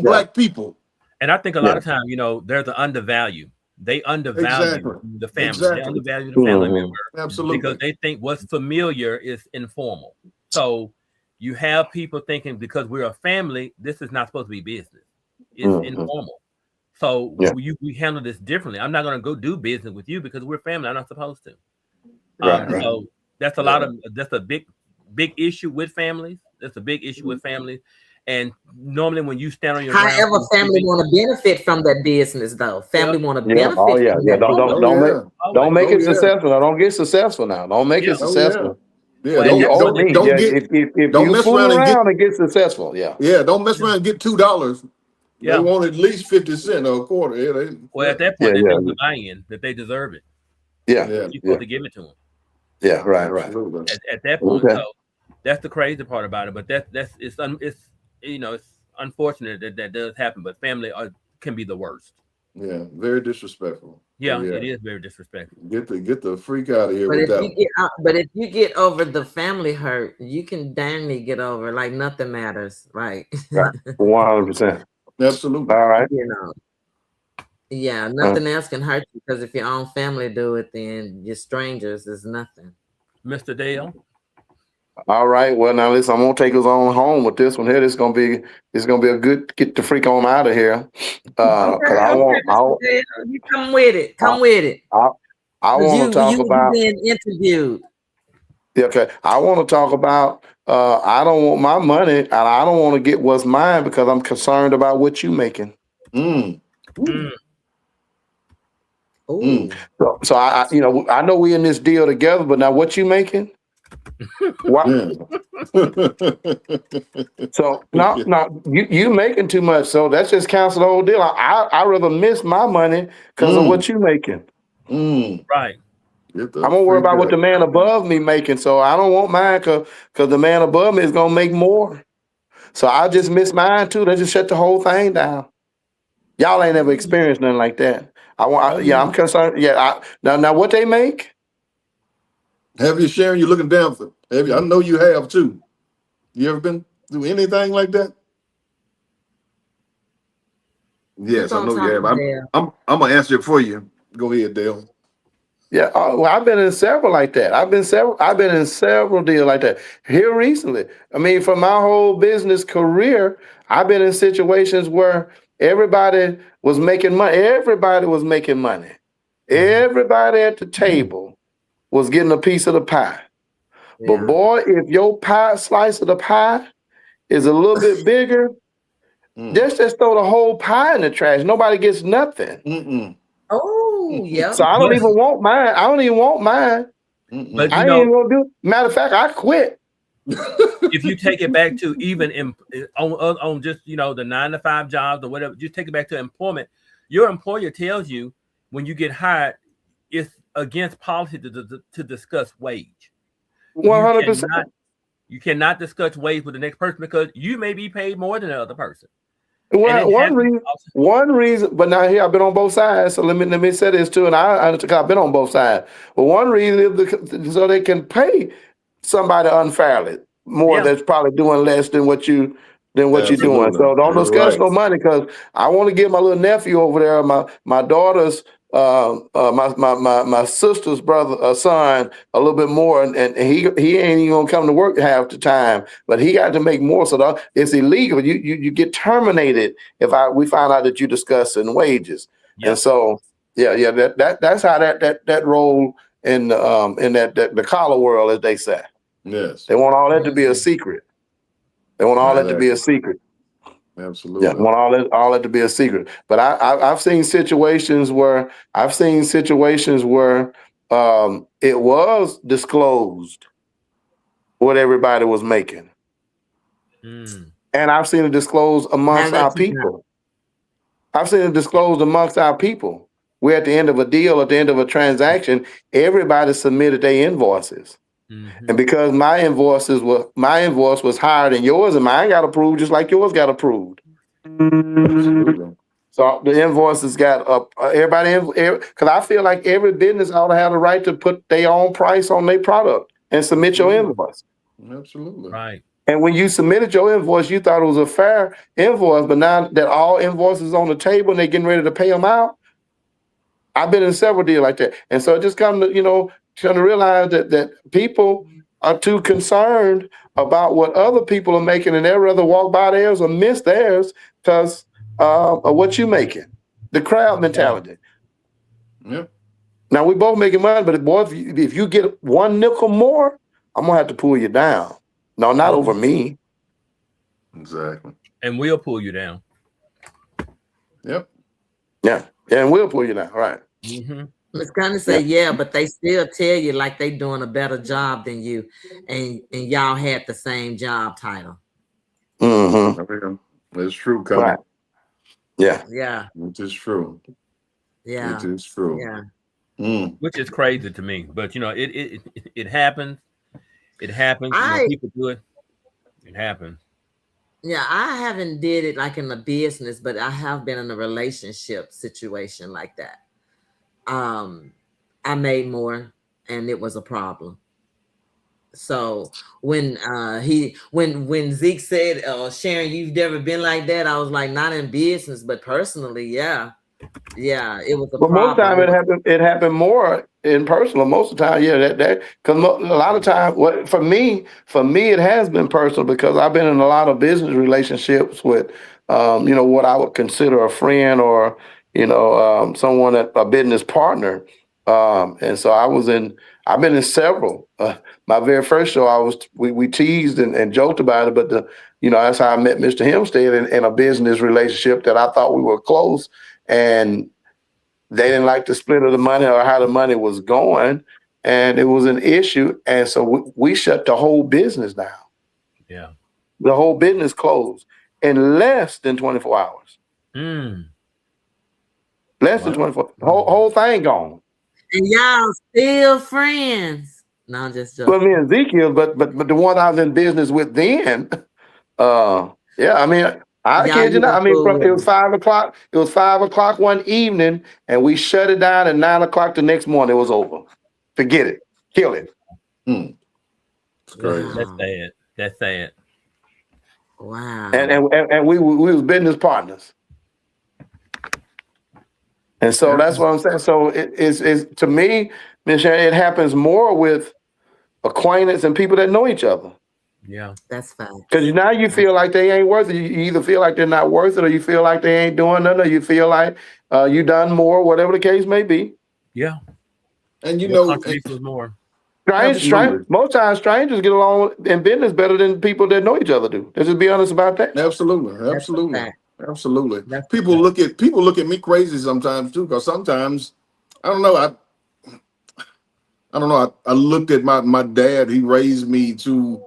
black people. And I think a lot of times, there's an undervalue. They undervalue the family. They undervalue the family member. Absolutely. Because they think what's familiar is informal. So you have people thinking because we're a family, this is not supposed to be business. It's informal. So we handle this differently. I'm not going to go do business with you because we're family. I'm not supposed to. So that's that's a big issue with families. That's a big issue with families. And normally when you stand on your ground, however, family want to benefit from that business, though. Family want to benefit. Oh yeah, don't make it successful. Now, don't get successful now. Don't make it successful. Yeah, don't mess around and get successful. Yeah, don't mess around and get $2. They want at least 50 cents or a quarter. At that point, they think buy-in that they deserve it. You're supposed to give it to them. Yeah, right. At that point, so that's the crazy part about it. But it's unfortunate that does happen. But family can be the worst. Yeah, very disrespectful. Yeah, it is very disrespectful. Get the freak out of here with that. But if you get over the family hurt, you can damn near get over like nothing matters, right? 100%. Absolutely. All right. Nothing else can hurt you because if your own family do it, then your strangers is nothing. Mr. Dale. All right. Well, now listen, I'm gonna take us on home with this one here. It's gonna be a good get the freak on out of here. You come with it. Come with it. I want to talk about being interviewed. Okay. I want to talk about I don't want my money and I don't want to get what's mine because I'm concerned about what you making. So I know we in this deal together, but now what you making? So now you making too much, so that's just cancel the whole deal. I rather miss my money because of what you making. Right. I'm gonna worry about what the man above me making, so I don't want mine because the man above me is gonna make more. So I just miss mine too. They just shut the whole thing down. Y'all ain't ever experienced nothing like that. I'm concerned. Now what they make? Have you, Sharon? You looking down for? Have you? I know you have too. You ever been through anything like that? Yes, I know you have. I'm gonna answer it for you. Go ahead, Dale. Yeah, well, I've been in several like that. I've been in several deals like that here recently. I mean, for my whole business career, I've been in situations where everybody was making money. Everybody was making money. Everybody at the table was getting a piece of the pie. But boy, if your slice of the pie is a little bit bigger, just throw the whole pie in the trash. Nobody gets nothing. Oh, yep. So I don't even want mine. I don't even want mine. But I ain't even gonna do it. Matter of fact, I quit. if you take it back to even on just the 9-to-5 jobs or whatever, just take it back to employment. Your employer tells you when you get hired, it's against policy to discuss wage. 100%. You cannot discuss wage with the next person because you may be paid more than the other person. Well, one reason, but now here I've been on both sides, so let me say this too, and I've been on both sides. But one reason is so they can pay somebody unfairly more that's probably doing less than what you're doing. So don't discuss no money, because I want to give my little nephew over there, my daughter's my sister's brother, son, a little bit more, and he ain't even gonna come to work half the time, but he got to make more. So it's illegal. You get terminated if we find out that you discussing wages. Yep. And so that's how that role in the collar world, as they say. Yes. They want all that to be a secret. They want all that to be a secret. Absolutely. Yeah, want all that to be a secret. But I've seen situations where it was disclosed what everybody was making. And I've seen it disclosed amongst our people. I've seen it disclosed amongst our people. We're at the end of a deal, at the end of a transaction, everybody submitted their invoices. And because my invoice was higher than yours, and mine got approved just like yours got approved. So the invoices got up. Everybody, because I feel like every business ought to have the right to put their own price on their product and submit your invoice. Absolutely. Right. And when you submitted your invoice, you thought it was a fair invoice, but now that all invoices on the table and they're getting ready to pay them out, I've been in several deals like that. And so it just come to, trying to realize that people are too concerned about what other people are making, and they'd rather walk by theirs or miss theirs because of what you making. The crowd mentality. Yeah. Now we both making money, but boy, if you get one nickel more, I'm gonna have to pull you down. No, not over me. Exactly. And we'll pull you down. Yep. Yeah, and we'll pull you down. Right. It's kind of say, but they still tell you like they doing a better job than you, and y'all had the same job title. It's true, Connie. Right. Yeah. Yeah. Which is true. Yeah. It is true. Yeah. Which is crazy to me, but it happens. It happens. People do it. It happens. Yeah, I haven't did it like in a business, but I have been in a relationship situation like that. I made more, and it was a problem. So when Zeke said, Sharon, you've never been like that, I was like, not in business, but personally, yeah, it was a problem. Most time it happened more in personal. Most of the time, that because a lot of time, for me, it has been personal because I've been in a lot of business relationships with, what I would consider a friend or someone a business partner, and so I've been in several. My very first show, we teased and joked about it, but that's how I met Mr. Hempstead in a business relationship that I thought we were close, and they didn't like the split of the money or how the money was going, and it was an issue, and so we shut the whole business down. Yeah, the whole business closed in less than 24 hours. Less than 24. Whole thing gone. And y'all still friends. No, I'm just joking. Well, me and Ezekiel, but the one I was in business with then, I mean, I kid you not. I mean, it was 5 o'clock. It was 5 o'clock one evening, and we shut it down at 9 o'clock the next morning. It was over. Forget it. Kill it. It's crazy. That's sad. That's sad. Wow. And we was business partners. And so that's what I'm saying. So it's to me, Ms. Sharon, it happens more with acquaintance and people that know each other. Yeah, that's fine. Because now you feel like they ain't worth it. You either feel like they're not worth it, or you feel like they ain't doing nothing, or you feel like you done more, whatever the case may be. Yeah, and more. Most times strangers get along in business better than people that know each other do. Let's just be honest about that. Absolutely. People look at me crazy sometimes too, because sometimes I don't know. I don't know. I looked at my dad. He raised me to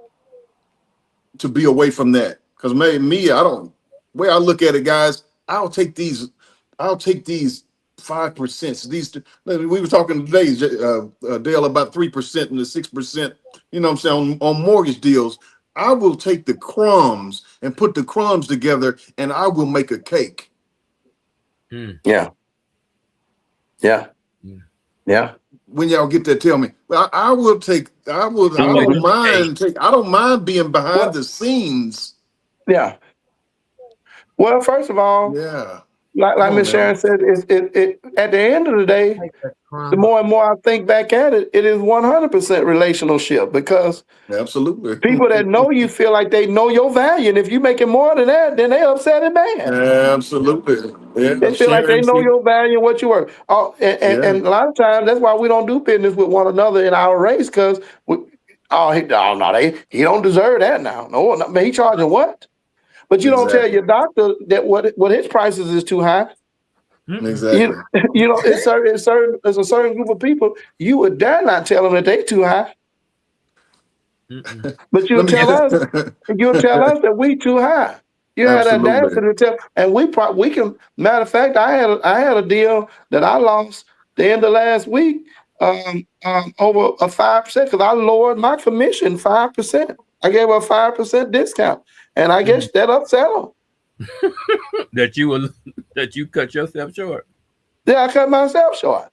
be away from that. Because me, I don't. Way I look at it, guys. I'll take these 5%. These we were talking today, Dale, about 3% and the 6%. You know what I'm saying on mortgage deals. I will take the crumbs and put the crumbs together, and I will make a cake. Yeah. When y'all get there, tell me. Well, I will take. I will. I don't mind. I don't mind being behind the scenes. Yeah. Well, first of all, Yeah. like Miss Sharon said, it at the end of the day, the more and more I think back at it, it is 100% relationship, because absolutely people that know you feel like they know your value, and if you're making more than that, then they upset and mad. Absolutely, yeah. They feel like they know your value and what you worth. Oh, and a lot of times that's why we don't do business with one another in our race, because he don't deserve that now. No, he charging what? But you don't tell your doctor that what his prices is too high. Exactly. You know, there's a certain group of people you would dare not tell them that they too high. But you'll tell us that we too high. You had that audacity to tell, and we can. Matter of fact, I had a deal that I lost the end of last week over a 5% because I lowered my commission 5%. I gave her a 5% discount, and I guess that upset them. that you cut yourself short. Yeah, I cut myself short.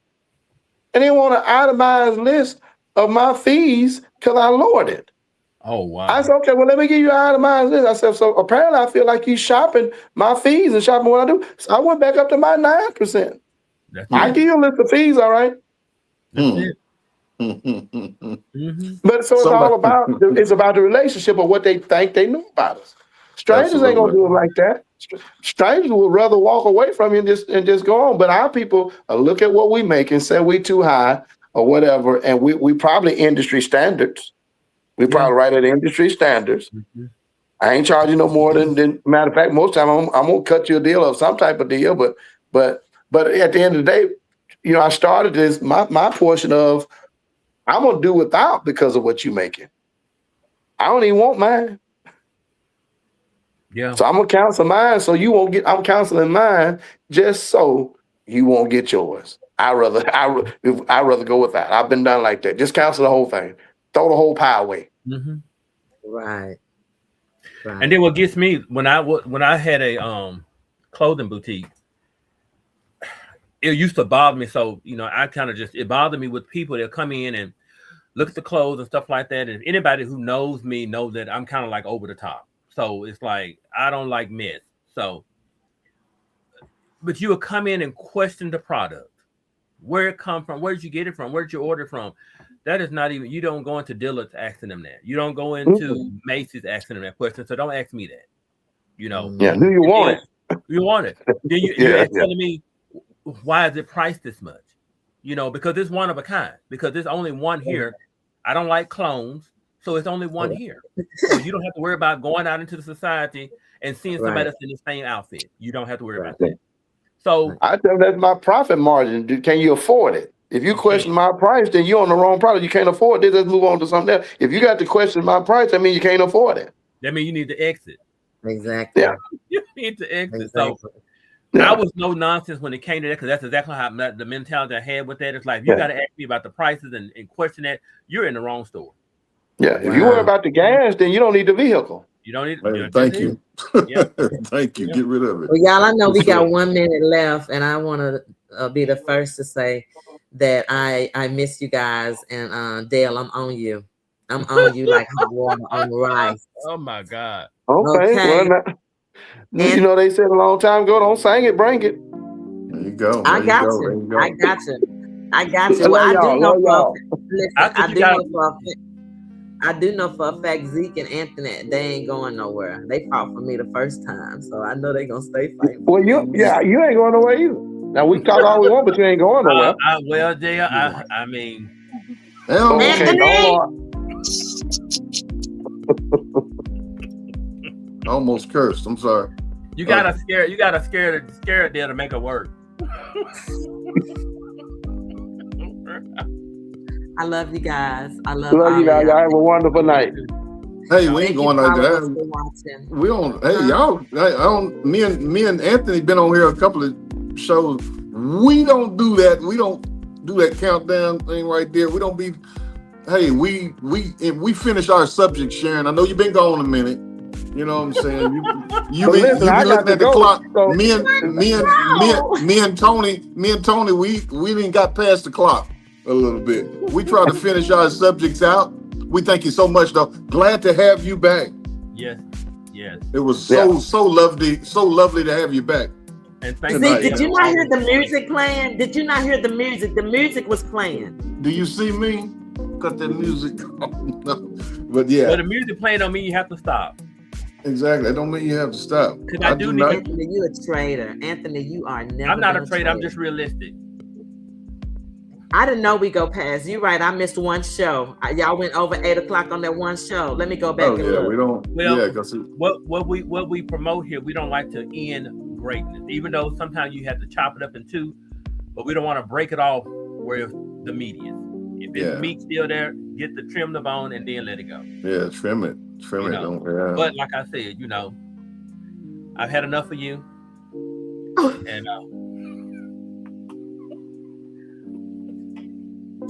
And they want an itemized list of my fees because I lowered it. Oh, wow. I said, okay, well, let me give you an itemized list. I said, so apparently I feel like you shopping my fees and shopping what I do. So I went back up to my 9%. I give you a list of fees, all right? That's it. But so it's all about the relationship of what they think they know about us. Strangers ain't gonna do it like that. Strangers would rather walk away from you and just go on. But our people look at what we make and say we too high or whatever, and we probably industry standards. We probably right at industry standards. I ain't charging no more than matter of fact, most time I'm gonna cut you a deal or some type of deal. But at the end of the day, you know, I started this my portion of I'm gonna do without because of what you making. I don't even want mine. Yeah. So I'm gonna cancel mine so you won't get. I'm canceling mine just so you won't get yours. I rather go with that. I've been done like that. Just cancel the whole thing. Throw the whole pie away. Right. And then what gets me when I had a clothing boutique, it used to bother me. So you know, I kind of it bothered me with people that come in and look at the clothes and stuff like that. And anybody who knows me knows that I'm kind of like over the top. So it's like I don't like mess. So, but you will come in and question the product, where it come from, where did you get it from, where did you order it from? That is not even. You don't go into Dillard's asking them that. You don't go into Macy's asking them that question. So don't ask me that. You know. Yeah. Do you want it? You want it? Then you're telling me why is it priced this much? You know, because it's one of a kind. Because there's only one here. I don't like clones. So it's only one here. So you don't have to worry about going out into the society and seeing somebody that's in the same outfit. You don't have to worry about that. So I tell that's my profit margin. Can you afford it? If you question my price, then you're on the wrong product. You can't afford it. Let's move on to something else. If you got to question my price, that means you can't afford it. That means you need to exit. Exactly. Yeah. You need to exit. Exactly. So I was no nonsense when it came to that, because that's exactly how the mentality I had with that. It's like, you got to ask me about the prices and question that. You're in the wrong store. Yeah. If you worry about the gas, then you don't need the vehicle. You don't need. Thank you. Thank you. Get rid of it. Well, y'all, I know we got 1 minute left, and I want to be the first to say that I miss you guys. And Dale, I'm on you. I'm on you like hot water on rice. Oh my God. Okay. Well, you know they said a long time ago, don't sing it, bring it. There you go. I got you. I got you. Well, I do know for a fact Zeke and Anthony, they ain't going nowhere. They fought for me the first time, so I know they're gonna stay fighting. Well, you ain't going nowhere either. Now we talk all we want, but you ain't going nowhere. Well, Dale, I mean, Anthony. I almost cursed. I'm sorry. You gotta scare Dale to make it work. I love you guys. I love Love all you guys. of Y'all y'all. have a wonderful night. Hey, we Thank ain't you, going like followers, that. for watching. We don't. Hey, Huh? y'all. I don't. Me and Anthony been on here a couple of shows. We don't do that. We don't do that countdown thing right there. We don't be. Hey, if we finish our subject, Sharon. I know you've been gone a minute. You know what I'm saying? You But be listen, I got looking to at the go. clock. So Me and Tony, we didn't got past the clock a little bit. We try to finish our subjects out. We thank you so much, though. Glad to have you back. Yes, yes. It was so lovely to have you back. And thank Tonight. Did you not hear the music playing? Did you not hear the music? The music was playing. Do you see me? Cut that music. But yeah. Well, the music playing don't mean you have to stop. Exactly. That don't mean you have to stop. I do need Anthony, you a traitor. Anthony, you are never. I'm not a traitor. I'm just realistic. I didn't know we go past. You right. I missed one show. Y'all went over 8 o'clock on that one show. Let me go back. Oh yeah, we don't. Well, yeah, because what we promote here, we don't like to end greatness. Even though sometimes you have to chop it up in two, but we don't want to break it off where the meat is. If it's meat still there, get the trim the bone and then let it go. Yeah, trim it. You know, don't. But like I said, you know, I've had enough of you, and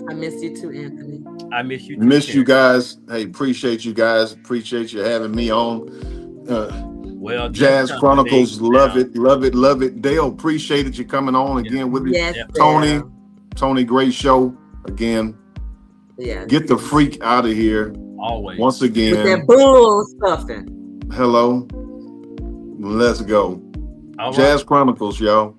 I miss you too, Anthony. I miss you too. Miss you guys. Hey, appreciate you guys. Appreciate you having me on. Well, Jazz Chronicles, love it. Dale, appreciated you coming on again with me. Yes, Tony, great show again. Yeah. Get the freak out of here. Always. Once again. With that bull stuffing. Hello. Let's go. All Jazz right. Chronicles, y'all.